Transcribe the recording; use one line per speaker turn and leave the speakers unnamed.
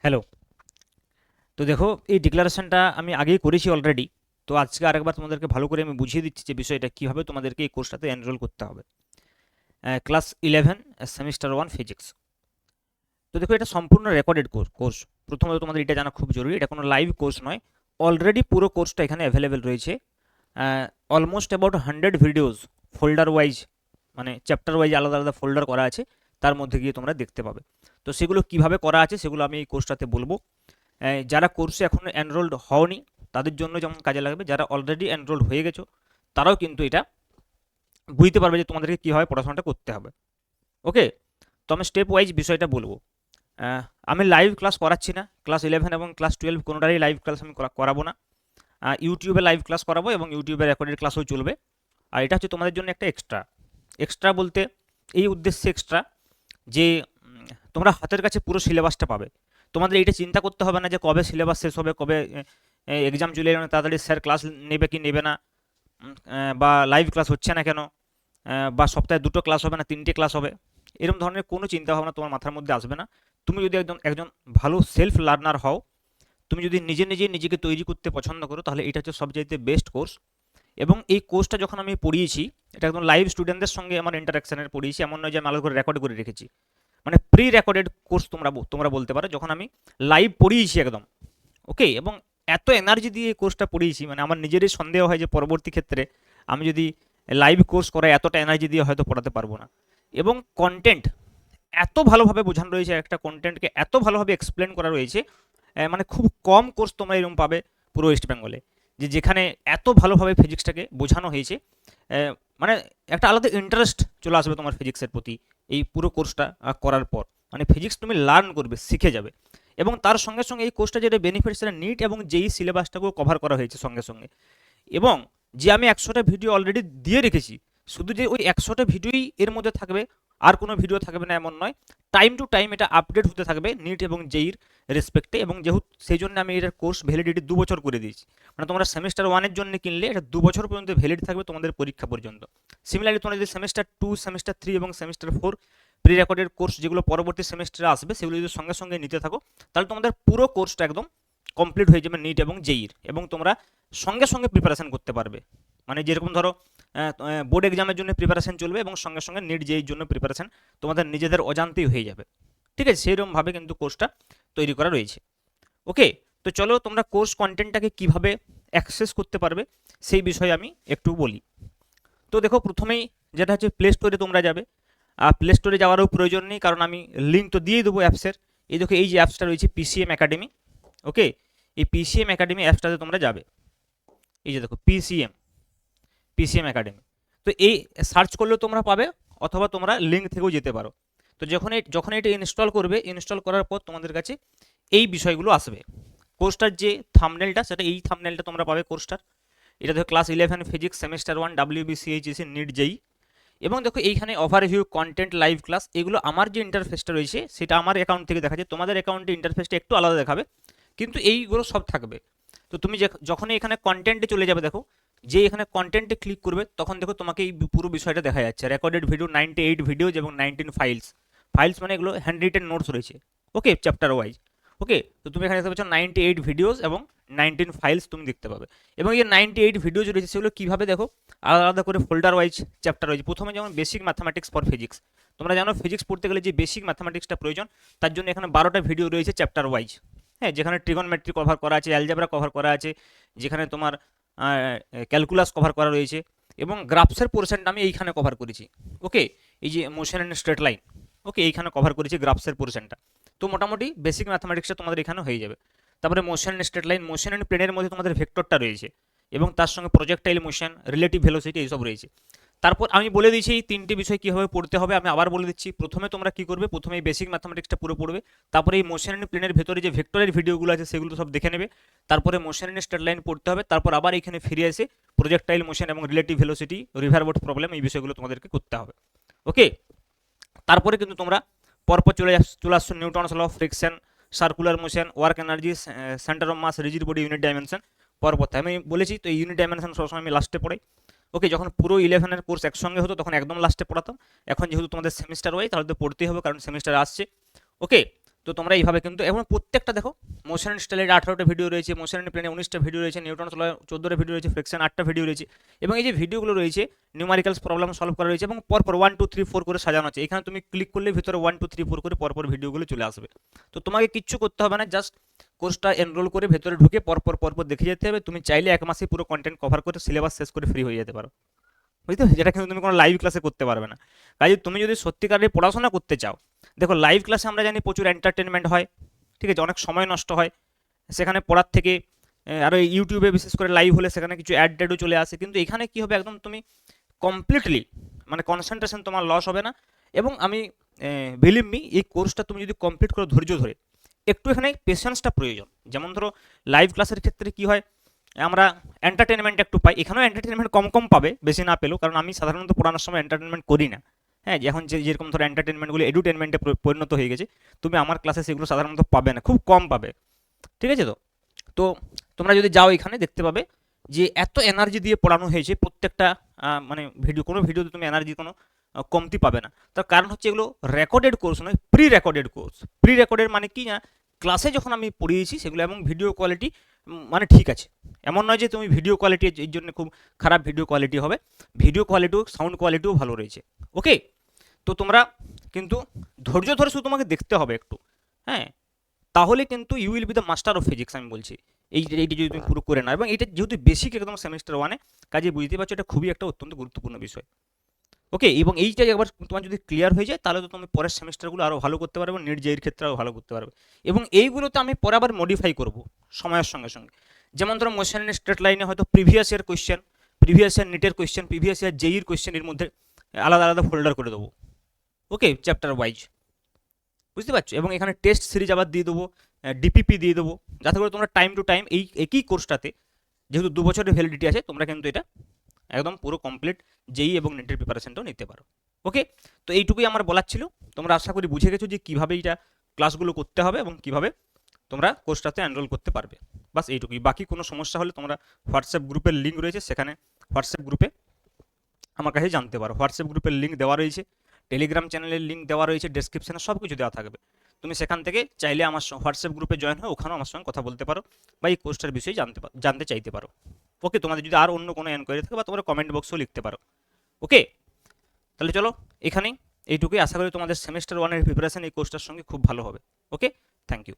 Hello. তো দেখো, এই ডিক্লারেশনটা আমি আগেই করেছি অলরেডি। তো আজকে আরেকবার তোমাদেরকে ভালো করে আমি বুঝিয়ে দিচ্ছি যে বিষয়টা কীভাবে তোমাদেরকে এই কোর্সটাতে এনরোল করতে হবে। Class 11 semester 1 physics. তো দেখো, এটা সম্পূর্ণ রেকর্ডেড কোর্স। প্রথমত তোমাদের এটা জানা খুব জরুরি, এটা কোনো লাইভ কোর্স নয়। অলরেডি পুরো কোর্সটা এখানে অ্যাভেলেবেল রয়েছে। Almost about 100 videos folder wise, মানে চ্যাপ্টার ওয়াইজ আলাদা আলাদা ফোল্ডার করা আছে। তার মধ্যে গিয়ে তোমরা দেখতে পাবে। তো সেগুলো কিভাবে করা আছে সেগুলো আমি এই কোর্সটাতে বলবো। যারা কোর্সে এখনও এনরোলড হওনি তাদের জন্য যেমন কাজে লাগবে, যারা অলরেডি এনরোলড হয়ে গেছো তারাও কিন্তু এটা বুঝতে পারবে যে তোমাদেরকে কীভাবে পড়াশোনাটা করতে হবে। ওকে, তো আমি স্টেপ ওয়াইজ বিষয়টা বলবো। আমি লাইভ ক্লাস করাচ্ছি না, ক্লাস 11 এবং ক্লাস 12 কোনোটারই লাইভ ক্লাস আমি করাবো না। ইউটিউবে লাইভ ক্লাস করাবো এবং ইউটিউবে রেকর্ডেড ক্লাসও চলবে। আর এটা হচ্ছে তোমাদের জন্য একটা এক্সট্রা। এক্সট্রা বলতে এই উদ্দেশ্যে এক্সট্রা যে তোমরা হাতের কাছে পুরো সিলেবাসটা পাবে। তোমাদের এইটা চিন্তা করতে হবে না যে কবে সিলেবাস শেষ হবে, কবে এক্সাম চলে এলো, তাড়াতাড়ি স্যার ক্লাস নেবে কি নেবে না, বা লাইভ ক্লাস হচ্ছে না কেন, বা সপ্তাহে দুটো ক্লাস হবে না তিনটে ক্লাস হবে। এরকম ধরনের কোনো চিন্তাভাবনা তোমার মাথার মধ্যে আসবে না। তুমি যদি একদম একজন ভালো সেলফ লার্নার হও, তুমি যদি নিজে নিজে নিজেকে তৈরি করতে পছন্দ করো, তাহলে এটা হচ্ছে সবচাইতে বেস্ট কোর্স। এবং এই কোর্সটা যখন আমি পড়িয়েছি, এটা একদম লাইভ স্টুডেন্টদের সঙ্গে আমার ইন্টারাকশানের পড়িয়েছি, এমন নয় যে আমি আলাদা করে রেকর্ড করে রেখেছি। মানে প্রি রেকর্ডেড কোর্স তোমরা বলতে পারো, যখন আমি লাইভ পড়িয়েছি একদম। ওকে, এবং এত এনার্জি দিয়ে এই কোর্সটা পড়িয়েছি, মানে আমার নিজেরই সন্দেহ হয় যে পরবর্তী ক্ষেত্রে আমি যদি লাইভ কোর্স করাই এতটা এনার্জি দিয়ে হয়তো পড়াতে পারবো না। এবং কন্টেন্ট এত ভালোভাবে বোঝানো রয়েছে, একটা কন্টেন্টকে এত ভালোভাবে এক্সপ্লেন করা রয়েছে, মানে খুব কম কোর্স তোমরা এরকম পাবে পুরো ওয়েস্ট বেঙ্গলে, যেখানে এত ভালোভাবে ফিজিক্সটাকে বোঝানো হয়েছে। মানে একটা আলাদা ইন্টারেস্ট চলে আসবে তোমার ফিজিক্সের প্রতি এই পুরো কোর্সটা করার পর। মানে ফিজিক্স তুমি লার্ন করবে, শিখে যাবে। এবং তার সঙ্গে সঙ্গে এই কোর্সটা যেটা বেনিফিট, সেটা নিট এবং যেই সিলেবাসটাকেও কভার করা হয়েছে সঙ্গে সঙ্গে। এবং যে আমি 100টা ভিডিও অলরেডি দিয়ে রেখেছি, শুধু যে ওই 100টা ভিডিওই এর মধ্যে থাকবে আর কোনো ভিডিও থাকবে না এমন নয়। টাইম টু টাইম এটা আপডেট হতে থাকবে নিট এবং জেইর রেসপেক্টে। এবং যেহেতু সেই জন্য আমি এটার কোর্স ভ্যালিডিটি 2 বছর করে দিয়েছি। মানে তোমরা সেমিস্টার 1-এর জন্য কিনলে এটা 2 বছর পর্যন্ত ভ্যালিড থাকবে তোমাদের পরীক্ষা পর্যন্ত। সিমিলারলি তোমরা যদি সেমিস্টার 2, সেমিস্টার 3 এবং সেমিস্টার 4 প্রি রেকর্ডেড কোর্স যেগুলো পরবর্তী সেমিস্টারে আসবে সেগুলো যদি সঙ্গে সঙ্গে নিতে থাকো, তাহলে তোমাদের পুরো কোর্সটা একদম কমপ্লিট হয়ে যাবে নিট এবং জেইর। এবং তোমরা সঙ্গে সঙ্গে প্রিপারেশন করতে পারবে। মানে যেরকম ধরো বোর্ড এক্সামের জন্য প্রিপারেশন চলবে এবং সঙ্গে সঙ্গে নিট জেইর জন্য প্রিপারেশন তোমাদের নিজেদের অজান্তেই হয়ে যাবে। ঠিক আছে, সেইরকমভাবে কিন্তু কোর্সটা তৈরি করা রয়েছে। ওকে, তো চলো তোমরা কোর্স কন্টেন্টটাকে কিভাবে অ্যাক্সেস করতে পারবে সেই বিষয়ে আমি একটু বলি। তো দেখো, প্রথমেই যেটা হচ্ছে প্লে স্টোরে তোমরা যাবে। প্লে স্টোরে যাওয়ারও প্রয়োজন নেই, কারণ আমি লিঙ্ক তো দিয়েই দেবো অ্যাপসের। এই দেখো, এই যে অ্যাপসটা রয়েছে পিসিএম একাডেমি। ওকে, এই পিসিএম একাডেমি অ্যাপসটাতে তোমরা যাবে। এই যে দেখো, পিসিএম একাডেমি। তো এই সার্চ করলেও তোমরা পাবে, অথবা তোমরা লিঙ্ক থেকেও যেতে পারো। তো যখন এটা ইনস্টল করবে, ইনস্টল করার পর তোমাদের কাছে এই বিষয়গুলো আসবে। কোর্সটার যে থাম্বনেলটা, সেটা এই থাম্বনেলটা তোমরা পাবে কোর্সটার। এটা দেখো, class 11 physics semester 1 WBCHEC NEET JEE. এবং দেখো এইখানে ওভারভিউ, কন্টেন্ট, লাইভ ক্লাস, এগুলো আমার যে ইন্টারফেসটা রয়েছে সেটা আমার অ্যাকাউন্ট থেকে দেখাচ্ছে। তোমাদের অ্যাকাউন্টে ইন্টারফেসটা একটু আলাদা দেখাবে, কিন্তু এইগুলো সব থাকবে। তো তুমি যখনই এখানে কন্টেন্টে চলে যাবে, দেখো যে এখানে কন্টেন্টে ক্লিক করবে, তখন দেখো তোমাকে এই পুরো বিষয়টা দেখা যাচ্ছে। রেকর্ডেড ভিডিও 98 ভিডিওজ এবং 19 ফাইলস। ফাইলস মানে এগুলো হ্যান্ড রিটেন নোটস রয়েছে। ওকে, চ্যাপ্টার ওয়াইজ। ওকে, তো তুমি এখানে দেখতে পাচ্ছ 98 ভিডিওস এবং 19 ফাইলস তুমি দেখতে পাবে। এবং এই 98 ভিডিওজ রয়েছে সেগুলো কীভাবে দেখো, আলাদা আলাদা করে ফোল্ডার ওয়াইজ চ্যাপ্টার রয়েছে। প্রথমে যেমন বেসিক ম্যাথামেটিক্স ফর ফিজিক্স। তোমরা জানো ফিজিক্স পড়তে গেলে যে বেসিক ম্যাথামেটিক্সটা প্রয়োজন, তার জন্য এখানে 12টা ভিডিও রয়েছে চ্যাপ্টার ওয়াইজ। হ্যাঁ, যেখানে ট্রিগনমেট্রি কভার করা আছে, অ্যালজেব্রা কভার করা আছে, যেখানে তোমার ক্যালকুলাস কভার করা রয়েছে, এবং গ্রাফসের পোর্শনটা আমি এইখানে কভার করেছি। ওকে, এই যে মোশন অ্যান্ড স্ট্রেট লাইন, ওকে, এইখানে কভার করেছি গ্রাফসের পোর্শনটা। তো মোটামুটি বেসিক ম্যাথামেটিক্সটা তোমাদের এখানে হয়ে যাবে। তারপরে motion and straight line, motion and প্লেনের মধ্যে তোমাদের ভেক্টরটা রয়েছে, এবং তার সঙ্গে প্রজেক্টাইল মোশন, রিলেটিভ ভেলোসিটি, এইসব রয়েছে। তারপর আমি বলে দিয়েছি এই 3টি বিষয় কীভাবে পড়তে হবে। আমি আবার বলে দিচ্ছি, প্রথমে তোমরা কী করবে, প্রথমে এই বেসিক ম্যাথামেটিক্সটা পুরো পড়বে। তারপরে এই মোশন অ্যান্ড প্লেনের ভেতরে যে ভেক্টরের ভিডিওগুলো আছে সেগুলো সব দেখে নেবে। তারপরে মোশন অ্যান্ড স্ট্রেট লাইন পড়তে হবে। তারপর আবার এখানে ফিরে এসে প্রজেক্টাইল মোশন এবং রিলেটিভ ভেলোসিটি, রিভারবোট প্রবলেম, এই বিষয়গুলো তোমাদেরকে করতে হবে। ওকে, তারপরে কিন্তু তোমরা পরপর চলে আসছো Newton's law of friction, circular motion, work energy, centre of mass, rigid body, unit dimension. পরপর আমি বলেছি তো, এই ইউনিট ডাইমেনশন সবসময় আমি লাস্টে পড়াই। ওকে, যখন পুরো 11-এর কোর্স একসঙ্গে হতো তখন একদম লাস্টে পড়াতাম। এখন যেহেতু তোমাদের সেমিস্টার ওয়াইজ, তাহলে তো পড়তেই হবে, কারণ সেমিস্টার আসছে। ওকে, তো তোমরা এইভাবে কিন্তু এবং প্রত্যেকটা দেখো, মোশন অ্যান্ড স্টাইলের 18টা ভিডিও রয়েছে, মোশন অ্যান্ড প্লেনে 19টা ভিডিও রয়েছে, নিউটন 14টা ভিডিও রয়েছে, ফ্রিকশন 8টা ভিডিও রয়েছে, এবং এই যে ভিডিওগুলো রয়েছে নিউমারিক্যালস প্রবলেম সলভ করা রয়েছে এবং পরপর 1 2 3 4 করে সাজানো আছে। এখানে তুমি ক্লিক করলে ভিতরে 1 2 3 4 করে পরপর ভিডিওগুলো চলে আসবে। তো তোমাকে কিচ্ছু করতে হবে না, জাস্ট কোর্সটা এনরোল করে ভেতরে ঢুকে পরপর পরপর দেখে যেতে হবে। তুমি চাইলে 1 মাসে পুরো কন্টেন্ট কভার করে সিলেবাস শেষ করে ফ্রি হয়ে যেতে পারো, বুঝতে, যেটা কিন্তু তুমি কোনো লাইভ ক্লাসে করতে পারবে না। কাজে তুমি যদি সত্যিকারের পড়াশোনা করতে চাও, দেখো লাইভ ক্লাসে আমরা জানি প্রচুর এন্টারটেনমেন্ট হয়, ঠিক আছে, অনেক সময় নষ্ট হয় সেখানে পড়ার থেকে। আরও ইউটিউবে বিশেষ করে লাইভ হলে সেখানে কিছু অ্যাড ট্যাডও চলে আসে, কিন্তু এখানে কি হবে, একদম তুমি কমপ্লিটলি মানে কনসেন্ট্রেশন তোমার লস হবে না। এবং আমি বিলিভ মি, এই কোর্সটা তুমি যদি কমপ্লিট করো ধৈর্য ধরে, একটু এখানে পেশেন্সটা প্রয়োজন। যেমন ধরো লাইভ ক্লাসের ক্ষেত্রে কি হয়, আমরা এন্টারটেনমেন্ট একটু পাই, এখানেও এন্টারটেনমেন্ট কম কম পাবে, বেশি না পেলেও, কারণ আমি সাধারণত পড়ানোর সময় এন্টারটেনমেন্ট করি না। হ্যাঁ, এখন যেরকম ধরো এন্টারটেনমেন্টগুলো এডুটেনমেন্টে পরিণত হয়ে গেছে, তুমি আমার ক্লাসে সেগুলো সাধারণত পাবে না, খুব কম পাবে, ঠিক আছে। তো তো তোমরা যদি যাও এখানে দেখতে পাবে যে এত এনার্জি দিয়ে পড়ানো হয়েছে প্রত্যেকটা মানে কোনো ভিডিওতে তুমি এনার্জি কোনো কমতি পাবে না। তার কারণ হচ্ছে এগুলো রেকর্ডেড কোর্স নয়, pre recorded course. Pre recorded মানে কি না, ক্লাসে যখন আমি পড়িয়েছি সেগুলো এবং ভিডিও কোয়ালিটি মানে ঠিক আছে, এমন নয় যে তুমি ভিডিও কোয়ালিটি এর জন্য খুব খারাপ ভিডিও কোয়ালিটি হবে, ভিডিও কোয়ালিটিও সাউন্ড কোয়ালিটিও ভালো রয়েছে। ওকে, তো তোমরা কিন্তু ধৈর্য ধরে শুধু তোমাকে দেখতে হবে একটু, হ্যাঁ, তাহলে কিন্তু you will be the master of physics. আমি বলছি এইটি যদি তুমি পুরো করে নাও, এবং এটা যেহেতু বেসিক একদম সেমিস্টার ওয়ানে, কাজে বুঝতে পারছো এটা খুবই একটা অত্যন্ত গুরুত্বপূর্ণ বিষয়। ওকে, এবং এইটা একবার তোমার যদি ক্লিয়ার হয়ে যায় তাহলে তো তুমি পরের সেমিস্টারগুলো আরও ভালো করতে পারবে, নেট জেইর ক্ষেত্রে আরও ভালো করতে পারবে। এবং এইগুলোতে আমি পরে আবার মডিফাই করব সময়ের সঙ্গে সঙ্গে। যেমন ধরো মোশন স্ট্রেট লাইনে হয়তো previous year question, previous year নেটের কোয়েশ্চেন, প্রিভিয়াস ইয়ার জেইর কোয়েশ্চেন এর মধ্যে আলাদা আলাদা ফোল্ডার করে দেবো, ওকে, চ্যাপ্টার ওয়াইজ, বুঝতে পারছো। এবং এখানে টেস্ট সিরিজ আবার দিয়ে দেবো, ডিপিপি দিয়ে দেবো, যাতে করে তোমরা টাইম টু টাইম এই একই কোর্সটাতে, যেহেতু 2 বছরের ভ্যালিডিটি আছে, তোমরা কিন্তু এটা একদম পুরো কমপ্লিট জেই এবং নেটের প্রিপারেশনটাও নিতে পারো। ওকে, তো এইটুকুই আমার বলার ছিল। তোমরা আশা করি বুঝে গেছো যে কীভাবে এইটা ক্লাসগুলো করতে হবে এবং কীভাবে তোমরা কোর্সটাতে এনরোল করতে পারবে। বাস এইটুকুই। বাকি কোনো সমস্যা হলে তোমরা হোয়াটসঅ্যাপ গ্রুপের লিঙ্ক রয়েছে, সেখানে হোয়াটসঅ্যাপ গ্রুপে আমার কাছে জানতে পারো। হোয়াটসঅ্যাপ গ্রুপের লিঙ্ক দেওয়া রয়েছে, টেলিগ্রাম চ্যানেলের লিঙ্ক দেওয়া রয়েছে, ডেসক্রিপশনে সব কিছু দেওয়া থাকবে। তুমি সেখান থেকে চাইলে আমার হোয়াটসঅ্যাপ গ্রুপে জয়েন হয়ে ওখানেও আমার সঙ্গে কথা বলতে পারো বা এই কোর্সটার বিষয়ে জানতে চাইতে পারো। ওকে, তোমাদের যদি আর অন্য কোনো এনকোয়ারি থাকে বা তোমরা কমেন্ট বক্সেও লিখতে পারো। ওকে, তাহলে চলো এখানেই এইটুকুই। আশা করি তোমাদের সেমিস্টার ওয়ানের প্রিপারেশন এই কোর্সটার সঙ্গে খুব ভালো হবে। ওকে, থ্যাংক ইউ।